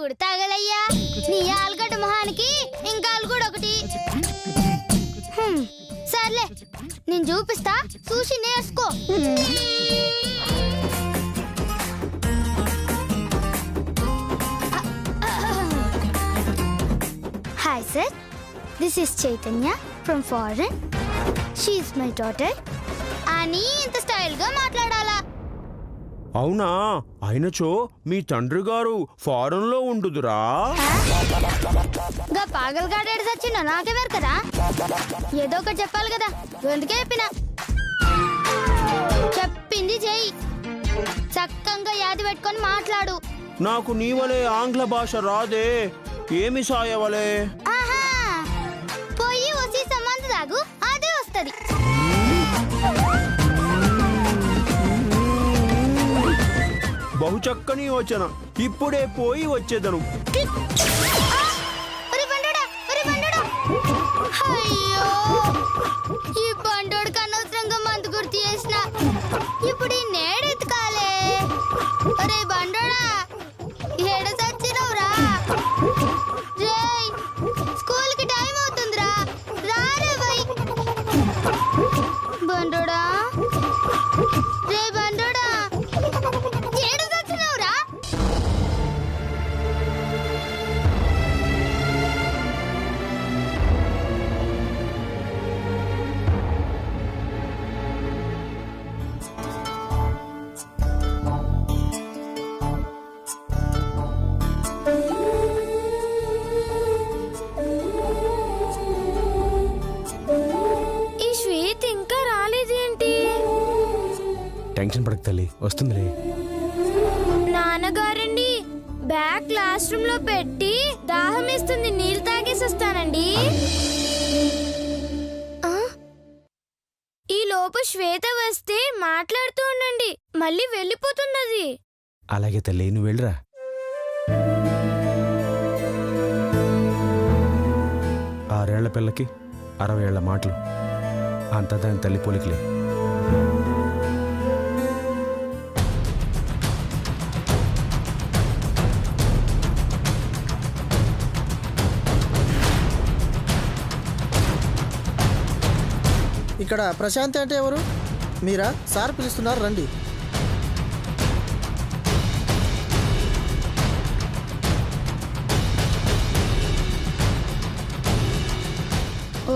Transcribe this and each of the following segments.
కూడా తగలయ్యా నీ ఆలుగడ్డ మొహానికి ఇంకా కూడా ఒకటి. సర్లే నేను చూపిస్తా, చూసి నేర్చుకో. Hi sir, this is Chaitanya from foreign. She is my daughter. అని ఇంత స్టైల్ గా మాట్లాడాలా? అవునా? అయినచో మీ తండ్రి గారు ఫారెన్ లో ఉండుదురా? గా పాగల్ గాడేడు సచ్చిన నాకెవరు కదా, ఏదో ఒకటి చెప్పాలి కదా, అందుకే చెప్పినా. చెప్పింది చెయ్యి, చక్కంగా యాది పెట్టుకొని మాట్లాడు. నాకు నీ వలే ఆంగ్ల భాష రాదే, ఏమి సాయవలే? పోయి వచ్చి సంబంధ తాగు, అదే వస్తది. బహు చక్కని యోచన, ఇప్పుడే పోయి వచ్చేదను. అయ్యో, ఈ బండోడికి అనవసరంగా మందు గుర్తు చేసిన. ఇప్పుడు ఈ నేడెత్తుకాలే. అరే బండోడా, ఏడ సచ్చినవురా? రేయ్, స్కూల్ కి టైం అవుతుందిరా, రారే బై. బండోడా, రే బండోడా, ఏడ సచ్చినవురా? టెన్షన్ పడక తల్లి, వస్తుందిలే. నాన్నగారండి, బ్యాగ్ క్లాస్ రూమ్ లో పెట్టి దాహం వేస్తుంది, నీళ్ళు తాగేసి వస్తానండి. ఈ లోపు శ్వేత వస్తే మాట్లాడుతూ ఉండండి, మళ్ళీ వెళ్ళిపోతున్నది. అలాగే తల్లి, నువ్వు వెళ్ళరా. ఆరేళ్ల పిల్లకి 60 ఏళ్ల మాటలు, అంతా దాని తల్లి పోలికలే. ఇక్కడ ప్రశాంతి అంటే ఎవరు? మీరా? సార్ పిలుస్తున్నారు, రండి.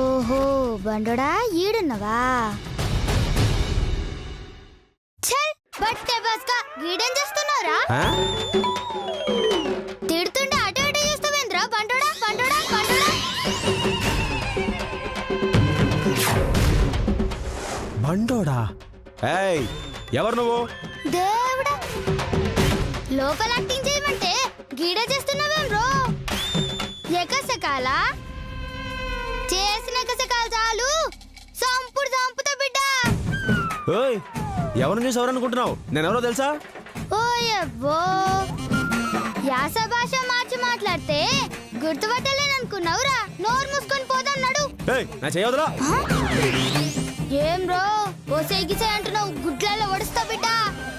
ఓహో బండోడా, ఈడున్నవా? చల్ బట్టే బస్కా, గీడేం చేస్తున్నావురా? తిడుతుంటే అటు ఇటు చూస్తావేంద్రా బండోడా, బండోడా, బండోడా. బండోడా? ఏయ్, ఎవరు నువ్వు? దేవుడా, లోకల్ యాక్టింగ్ చేయమంటే గీడ చేస్తున్నావేం బ్రో? ఎకసకాలా చేసిన ఎకసకాలు చాలు, సంపుడు సంపుతా బిడ్డ. ఓయ్, ఎవరిని చూసి ఎవరనుకుంటున్నావు? నేనెవరో తెలుసా? ఓయబ్బో, యాస భాష మార్చి మాట్లాడితే గుర్తుపట్టలేననుకున్నావురా? నోరు మూసుకొని పోదన్నాడు. నా చేయవదురా. ఏం బ్రో ఓసేగిసే అంటున్నావు? గుడ్లలో వడుస్తా బిడ్డ,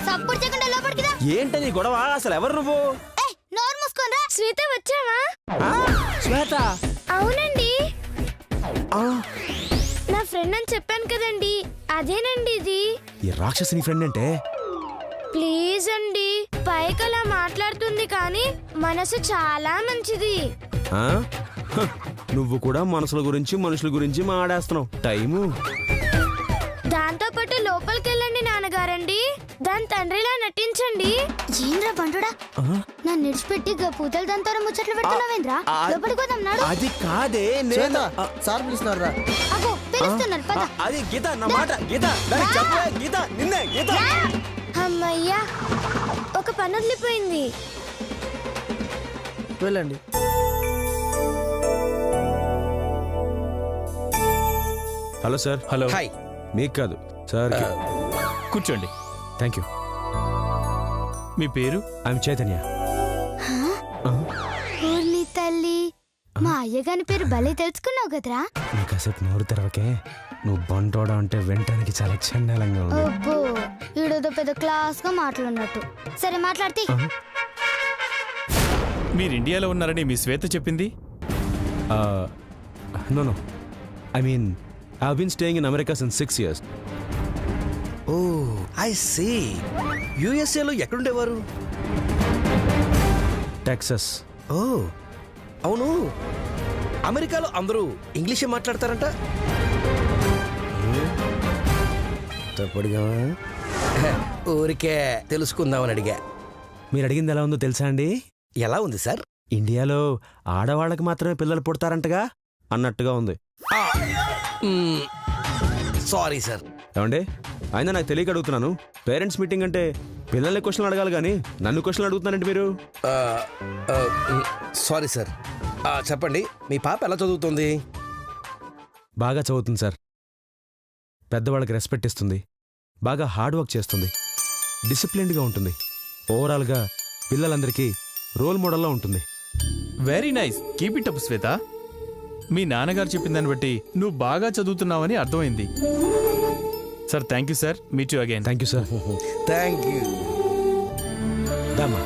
సప్పుడు చేయకుండా లోపలికిరా. ఏంటని గొడవ? అసలు ఎవరు నువ్వు? నోరు మూసుకోనరా. శ్వేత వచ్చావా? శ్వేత? అవునండి, నా ఫ్రెండ్ అని చెప్పాను కదండి, అదేనండి ఇది. ఈ రాక్షసుని ఫ్రెండ్ అంటే? ప్లీజ్ అండి, పైకలా మాట్లాడుతుంది కానీ మనసు చాలా మంచిది. నువ్వు కూడా మనసుల గురించి మనుషుల గురించి మాట్లాడుతున్నావు. టైము దాంతో పాటు లోపలికి వెళ్ళండి నాన్నగారండి, దాని తండ్రిలా నటించండి. ఏంద్రా బండుడా, నన్ను నిడిచిపెట్టి పూతలు దాంతో ముచ్చట్లు పెడుతున్నావేంద్రా? లోపలికి పోదాం నాడు. అది కాదే, సార్ పిలుస్తున్నారు రా. అగో పిలుస్తున్నారు, పద. అది గీత, నా మాట గీత, గీత నిన్నే గీత. అమ్మయ్యా, ఒక పని వదిలిపోయింది. వెళ్ళండి. Hello sir. హలో. హాయ్. మీకు కాదు సార్. కూర్చోండి. Thank you. మీ పేరు? ఐఎమ్ చైతన్య. ఊర్ని తల్లి, మా అయ్యగాని పేరు భలే తెలుసుకున్నావు కదరా. నీ కాసేపు నోరు తెరవకే, నువ్వు బంటోడా అంటే వెంటానికి చాలా చండాలంగా ఉంది. అబ్బో, ఈడోదో పెద్ద క్లాస్ గా మాట్లాడినట్టు. సరే మాట్లాడితే. మీరు ఇండియాలో ఉన్నారని మీ శ్వేత చెప్పింది. No I mean I have been staying in America since 6 years. Oh I see. యుఎస్ఏలో ఎక్కడుండేవారు? టెక్సస్. ఓ అవును, అమెరికాలో అందరూ ఇంగ్లీషే మాట్లాడతారంట. తప్పడుగా ఊరికే తెలుసుకుందామని అడిగా. మీరు అడిగింది ఎలా ఉందో తెలుసా అండి? ఎలా ఉంది సార్? ఇండియాలో ఆడవాళ్ళకి మాత్రమే పిల్లలు పుడతారంటగా అన్నట్టుగా ఉంది. Sorry sir. ఏమండి, అయినా నాకు తెలియక అడుగుతున్నాను. పేరెంట్స్ మీటింగ్ అంటే పిల్లల్ని క్వశ్చన్లు అడగాలి కానీ నన్ను క్వశ్చన్లు అడుగుతున్నారండి మీరు. Sorry sir. చెప్పండి, మీ పాప ఎలా చదువుతుంది? బాగా చదువుతుంది సార్. పెద్దవాళ్ళకి రెస్పెక్ట్ ఇస్తుంది, బాగా హార్డ్ వర్క్ చేస్తుంది, డిసిప్లిన్డ్గా ఉంటుంది. ఓవరాల్గా పిల్లలందరికీ రోల్ మోడల్లా ఉంటుంది. Very nice, keep it up Shweta. మీ నాన్నగారు చెప్పిన దాన్ని బట్టి నువ్వు బాగా చదువుతున్నావని అర్థమైంది. Sir thank you sir. Meet you again. Thank you sir. Thank you. దామా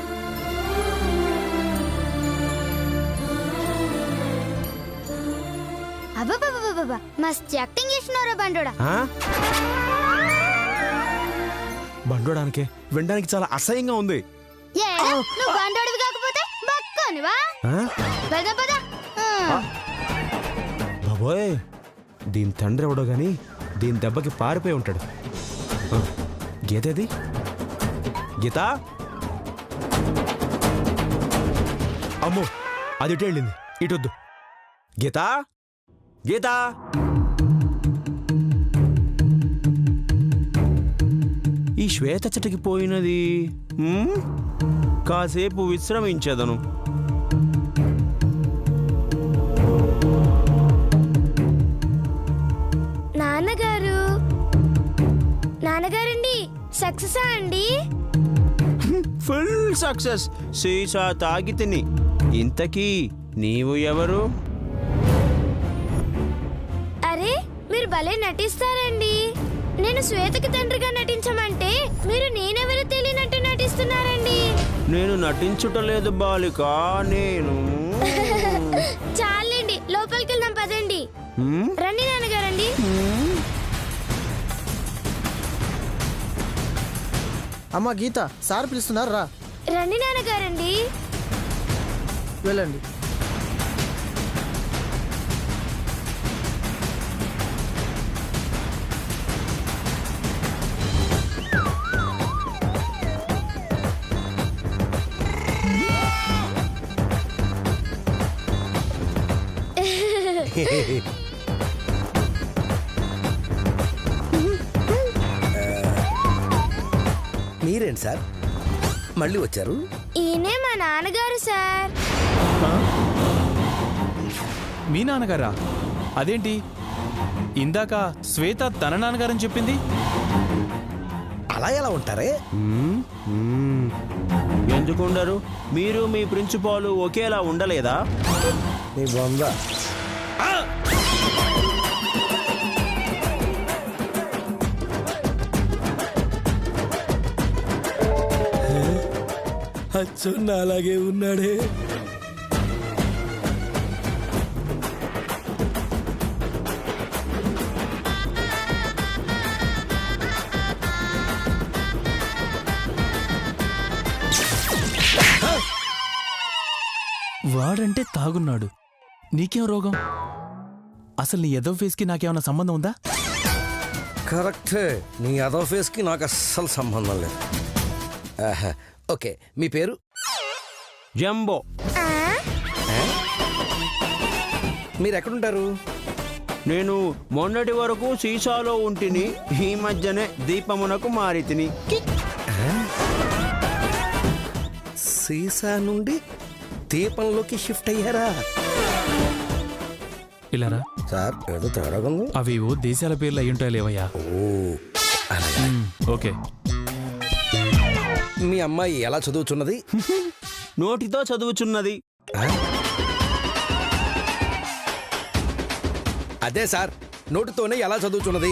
అబ్బబ్బబ్బబ్బబ్బ, మస్త్ యాక్టింగ్ చేసినారా బండోడా. బండోడానికి వినడానికి చాలా అసహ్యంగా ఉంది. ఏరా, నువ్వు బండోడివి కాకపోతే బక్కోనివా? పద పద. బాబోయ్, దీని తండ్రి ఎవడో గాని దీని దెబ్బకి పారిపోయి ఉంటాడు. గీతేది? గీత? అమ్మో, అది ఇటు వెళ్ళింది. ఇటొద్దు. గీత, గీత! ఈ శ్వేత చెట్టుకి పోయినది. కాసేపు విశ్రమించేదను. నాన్నగారు, నాన్నగారండి, సక్సెసా అండి? Full success. సీసా తాగి తిని. ఇంతకీ నీవు ఎవరు? అరే, మీరు భలే నటిస్తారండి. నేను శ్వేతకి తండ్రిగా నటించమంటే మీరు నేనెవరో తెలియనట్టు నటిస్తున్నారండి. నేను నటించుటలేదు బాలిక, నేను. చాలండి, లోపలికి వెళ్దాం పదండి. రండి నాన్నగారండి. అమ్మా గీత, సార్ పిలుస్తున్నారు, రా. రండి నాన్నగారండి. వెళ్ళండి. మీరేంటి సార్ మళ్ళీ వచ్చారు? ఈయనే మా నాన్నగారు సార్. మీ నాన్నగారా? అదేంటి ఇందాక శ్వేత తన నాన్నగారని చెప్పింది? అలా ఎలా ఉంటారే? ఎందుకుండరు? మీరు మీ ప్రిన్సిపాల్ ఒకేలా ఉండలేదా? నీ బొంద. అచ్చున్న అలాగే ఉన్నాడే. వాడంటే తాగున్నాడు. నీకేం రోగం? అసలు నీ ఎదో ఫేస్కి నాకేమన్నా సంబంధం ఉందా? కరెక్టే, నీ అదో ఫేస్కి నాకు అస్సలు సంబంధం లేదు. ఓకే, మీ పేరు? జంబో. మీరు ఎక్కడుంటారు? నేను మొన్నటి వరకు సీసాలో ఉంటిని, ఈ మధ్యనే దీపమునకు మారితిని. సీసా నుండి దీపంలోకి షిఫ్ట్ అయ్యారా? ఇలారా సార్, ఏదో తేడాగా ఉంది. అవి ఓ దేశాల పేర్లు అయ్యుంటాయి లేవయ్యా. ఓ అలాగే. ఓకే. మీ అమ్మాయి ఎలా చదువుతున్నది? నోటితో చదువుచున్నది. అదే సార్, నోటితోనే ఎలా చదువుతున్నది?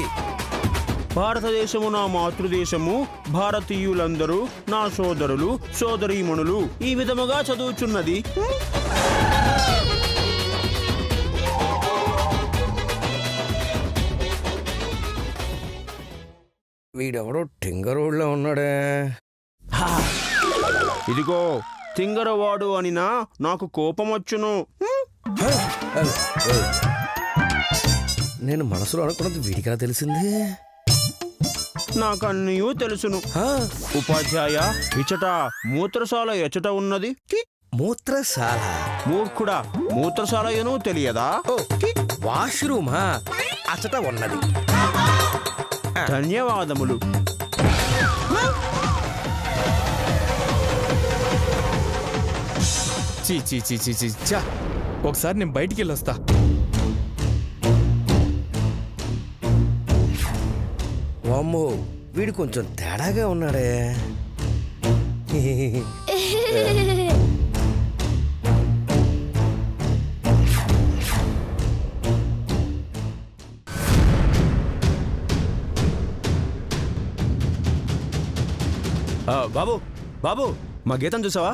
భారతదేశము నా మాతృదేశము, భారతీయులందరూ నా సోదరులు సోదరీమణులు ఈ విధముగా చదువుచున్నది. వీడెవడో టింగరోడ్లో ఉన్నాడే. ఇదిగో తింగరవాడు అనినా నాకు కోపం వచ్చును. నేను మనసులో అనుకున్నది వీడికి తెలిసింది. నాకన్నీ తెలుసును. ఉపాధ్యాయ, ఇచట మూత్రశాల ఎచట ఉన్నది? మూత్రశాల? మూర్ఖుడా, మూత్రశాల ఏనూ తెలియదా? వాష్రూమా అచట ఉన్నది. ధన్యవాదములు. చీ చీ చీ చీ చీ చా. ఒకసారి నేను బయటికి వెళ్ళొస్తా. వామ్మో, వీడు కొంచెం తేడాగా ఉన్నాడే. బాబు బాబు, మా గీతం చూసావా?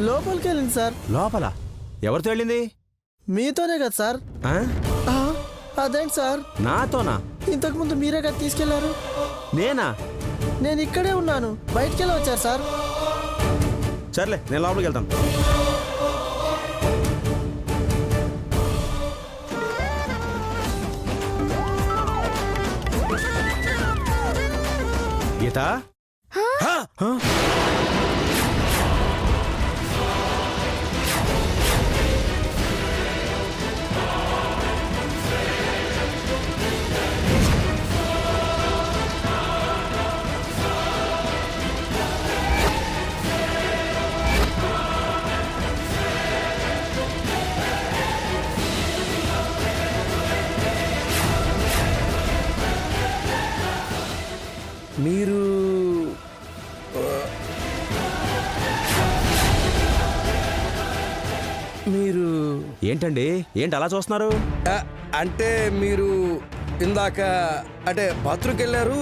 లోపలికి వెళ్ళింది సార్. లోపల ఎవరితో వెళ్ళింది? మీతోనే కదా సార్. అదేంటి సార్? నాతోనా? ఇంతకు ముందు మీరే కదా తీసుకెళ్లారు. నేనా? నేను ఇక్కడే ఉన్నాను, బయటికి వెళ్ళి వచ్చారు సార్. సర్లే, నేను లోపలికి వెళ్తాను. గీత, మీరు మీరు ఏంటండి, ఏంటి అలా చూస్తున్నారు? అంటే మీరు ఇందాక అంటే బాత్రూమ్కి వెళ్ళారు,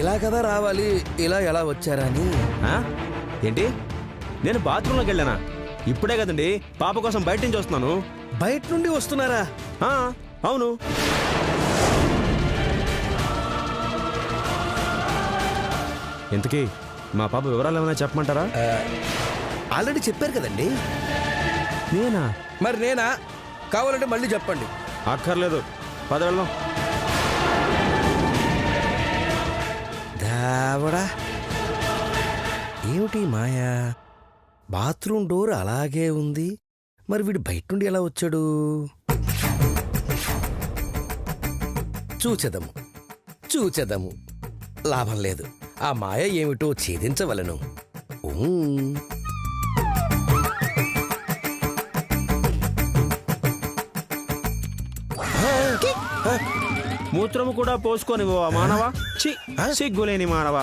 ఇలా కదా రావాలి, ఇలా ఎలా వచ్చారా అని. ఏంటి, నేను బాత్రూంలోకి వెళ్ళానా? ఇప్పుడే కదండి పాప కోసం బయట నుంచి వస్తున్నాను. బయట నుండి వస్తున్నారా? అవును. ఇంతకీ మా పాప వివరాలు ఏమైనా చెప్పమంటారా? ఆల్రెడీ చెప్పారు కదండి. నేనా? మరి నేనా? కావాలంటే మళ్ళీ చెప్పండి. అక్కర్లేదు, పద వెళ్దాం. దావడా, ఏమిటి మాయా? బాత్రూమ్ డోర్ అలాగే ఉంది, మరి వీడు బయట నుండి ఎలా వచ్చాడు? చూచెదము. లాభం లేదు, ఆ మాయ ఏమిటో ఛేదించవలను. మూత్రము కూడా పోసుకొని మానవా, సిగ్గులేని మానవా.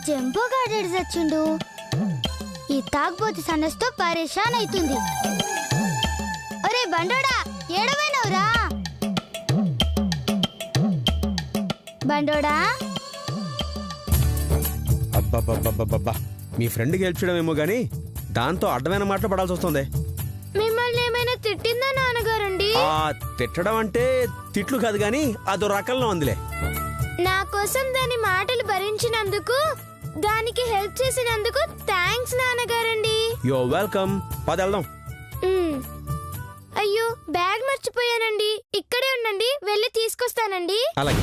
జంబో గార్డెడ్ చచ్చిండు. ఈ తాగుబోతు సన్నస్తో పరేషాన్ అవుతుంది. ఒరే బండోడా, ఏడవైనవురా? బండోడా, అబ్బబ్బబ్బబ్బబ్బా, మీ ఫ్రెండ్కి హెల్ప్ చేయడమేమో గానీ దాంతో అడ్డమైన మాటలు పడాల్సి వస్తుంది. మిమ్మల్ని ఏమైనా తిట్టిందా నాన్నగారండి? తిట్టడం అంటే తిట్లు కాదు గాని అదో రకంలో ఉందిలే. నా కోసం దాని మాటలు భరించినందుకు, దానికి హెల్ప్ చేసినందుకు థ్యాంక్స్ నాన్నగారండి. Yo welcome. పదెళ్దాం. అయ్యో, బ్యాగ్ మర్చిపోయానండి. ఇక్కడే ఉండండి, వెళ్ళి తీసుకొస్తానండి. అలాగే.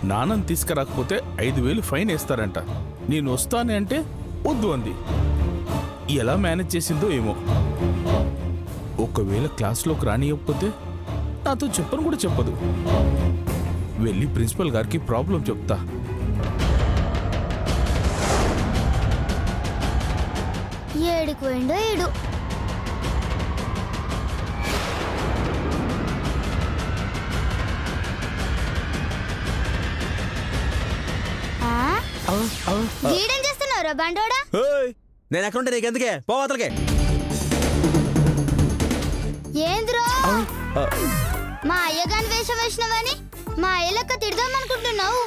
నాన్నని తీసుకురాకపోతే 5,000 ఫైన్ వేస్తారంట. నేను వస్తానే అంటే వద్దు అంది. ఎలా మేనేజ్ చేసిందో ఏమో. ఒకవేళ క్లాస్లోకి రానియకపోతే నాతో చెప్పను కూడా చెప్పదు. వెళ్ళి ప్రిన్సిపల్ గారికి ప్రాబ్లం చెప్తా. ఏడుకు పోయిండో ఏడు. గీడేం చేస్తున్నావురా బండోడా? నేను ఎక్కడుంటే నీకెందుకే, పోవతలకే. ఏంద్రో మా అయ్యగాని వేషం వేసినవని మా అయ్యలక్క తిడదామనుకుంటున్నావు?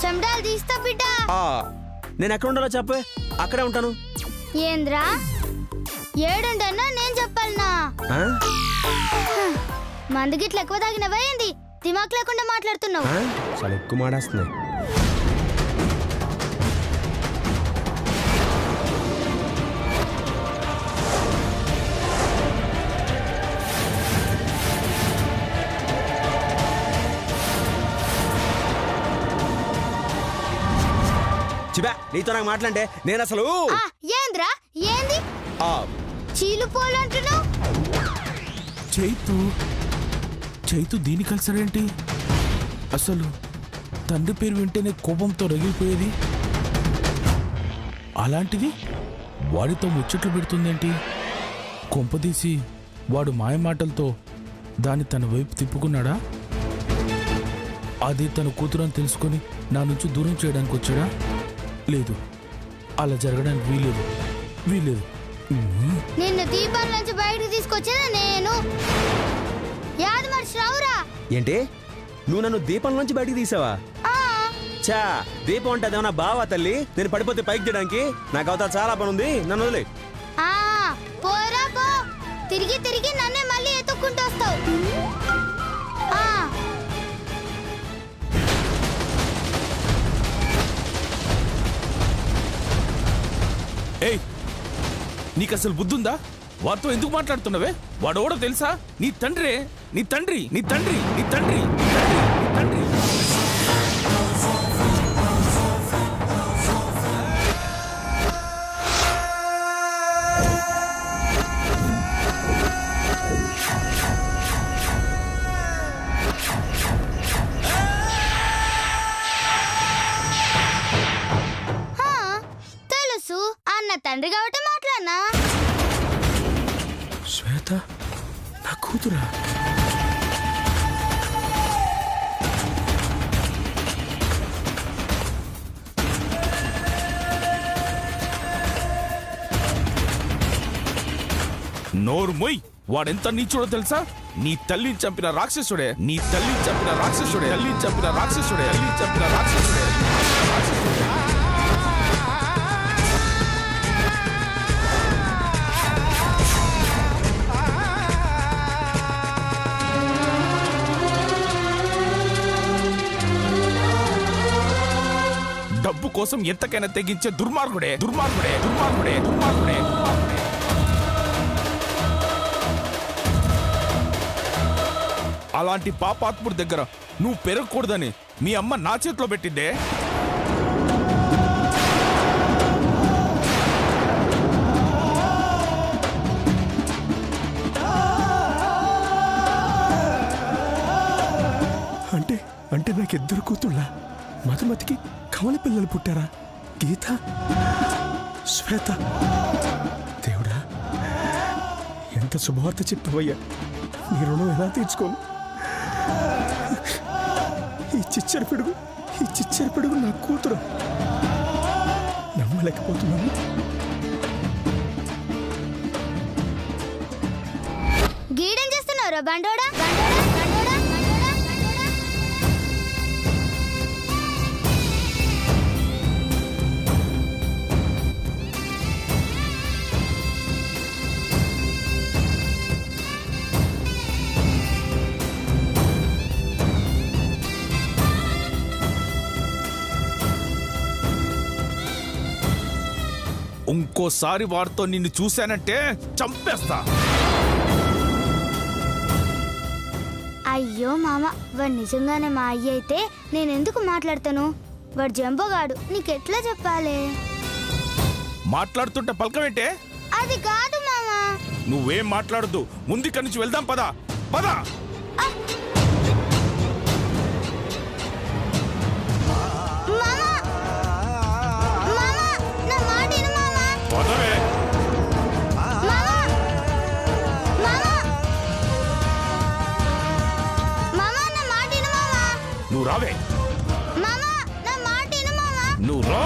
చెమడాలు తీస్తా బిడ్డ. నేను ఎక్కడుండాలో చెప్పే, అక్కడే ఉంటాను. ఏంద్రా ఏడుండన్నా నేను చెప్పాలనా? మందు గిట్ల ఎక్కువ తాగినవా ఏంది? దిమాక్ లేకుండా మాట్లాడుతున్నావు. చాలా ఎక్కువ మాడేస్తున్నాయి. నీతో నాకు మాట్లాడే నేను అసలు ఏంద్రా ఏంది చీలు పోలంటున్నావు? చైతు దీని కలిసాడేంటి? అసలు తండ్రి పేరు వింటేనే కోపంతో రగిలిపోయేది, అలాంటిది వాడితో ముచ్చట్లు పెడుతుందేంటి? కొంపదీసి వాడు మాయమాటలతో దాన్ని తన వైపు తిప్పుకున్నాడా? అది తన కూతురని తెలుసుకొని నా నుంచి దూరం చేయడానికి వచ్చాడా? లేదు, అలా జరగడానికి వీలేదు. నిన్ను దీపాల నుంచి బయటకు తీసుకొచ్చిన నేను యాది మర్చిరావురా. ఏంటి, నువ్వు నన్ను దీపం నుంచి బయటికి తీసావా? చా, దీపం అంటే అదేమన్నా బావా తల్లి? నేను పడిపోతే పైకి చేయడానికి నాకు అవతల చాలా పని ఉంది, నన్ను వదిలే. పోరా పో, తిరిగి నన్నే మళ్ళీ ఎత్తుక్కుంటూ వస్తావు. ఏయ్, నీకు అసలు బుద్ధుందా? వాడితో ఎందుకు మాట్లాడుతున్నావే? వాడెవడో తెలుసా? నీ తండ్రి. తెలుసు, అన్న తండ్రి కాబట్టి మాట్లాడినా. శ్వేత నా కూతురా? నోరు మొయ్, వాడెంత నీచుడో తెలుసా? నీ తల్లిని చంపిన రాక్షసుడే. డబ్బు కోసం ఎంతకైనా తెగించే దుర్మార్గుడే. అలాంటి పాపాత్ముడి దగ్గర నువ్వు పెరగకూడదని మీ అమ్మ నా చేతిలో పెట్టిందే. అంటే నాకు 2 కూతుళ్ళ? మధుమతికి కమల పిల్లలు పుట్టారా? గీత, శ్వేత. దేవుడా, ఎంత శుభవార్త చెప్పవయ్యా. నీ రుణం ఎలా తీర్చుకోను? ఈ చిచ్చరి పిడుగు నా కూతురు. నమ్మలేకపోతున్నాను. గీడేం చేస్తున్నావురా బండోడా? ఇంకోసారి వాడితో నిన్ను చూశానంటే చంపేస్తా. అయ్యో మామ, వాడు నిజంగానే మా అయ్య అయితే నేనెందుకు మాట్లాడతాను? వాడు జంబోగాడు, నీకెట్లా చెప్పాలి? మాట్లాడుతుంటే పలకమేంటే? అది కాదు మామ. నువ్వేం మాట్లాడద్దు, ముందు ఇక్కడి నుంచి వెళ్దాం, పద పద. పదవే. నువ్వు రావే. నువ్వు రా.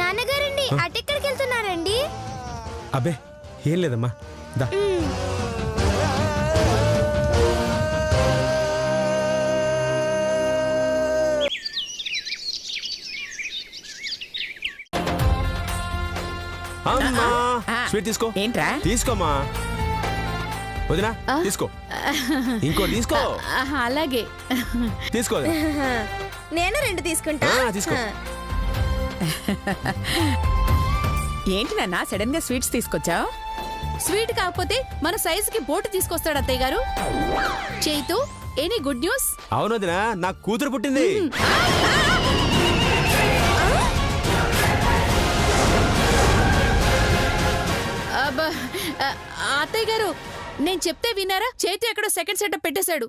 నాన్నగారండి, అటెక్కడికి వెళ్తున్నారండి? అబ్బే ఏం లేదమ్మా, దా. అమ్మా, స్వీట్ తీసుకో. ఏంట్రా? తీసుకోమా. వదినా తీసుకో. ఇంకో తీసుకో. అలాగే. తీసుకో వదినా. నేను 2 తీసుకుంటా. తీసుకో. ఏంటి నాన్న సడన్ గా స్వీట్స్ తీసుకొచ్చావు? స్వీట్ కాకపోతే మన సైజుకి బోటు తీసుకొస్తాడు అత్తయ్య గారు. Chaitu, any good news? అవును వదినా, నాకు కూతురు పుట్టింది. అత్తయ్య గారు, నేను చెప్తే విన్నారా? చైతు ఎక్కడో సెకండ్ సెటప్ పెట్టేశాడు.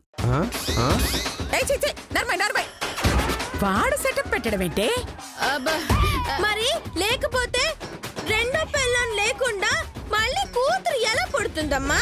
వాడు సెటప్ పెట్టడం ఏంటే? మరి లేకపోతే రెండో పిల్లని లేకుండా మళ్ళీ కూతురు ఎలా పుడుతుందమ్మా?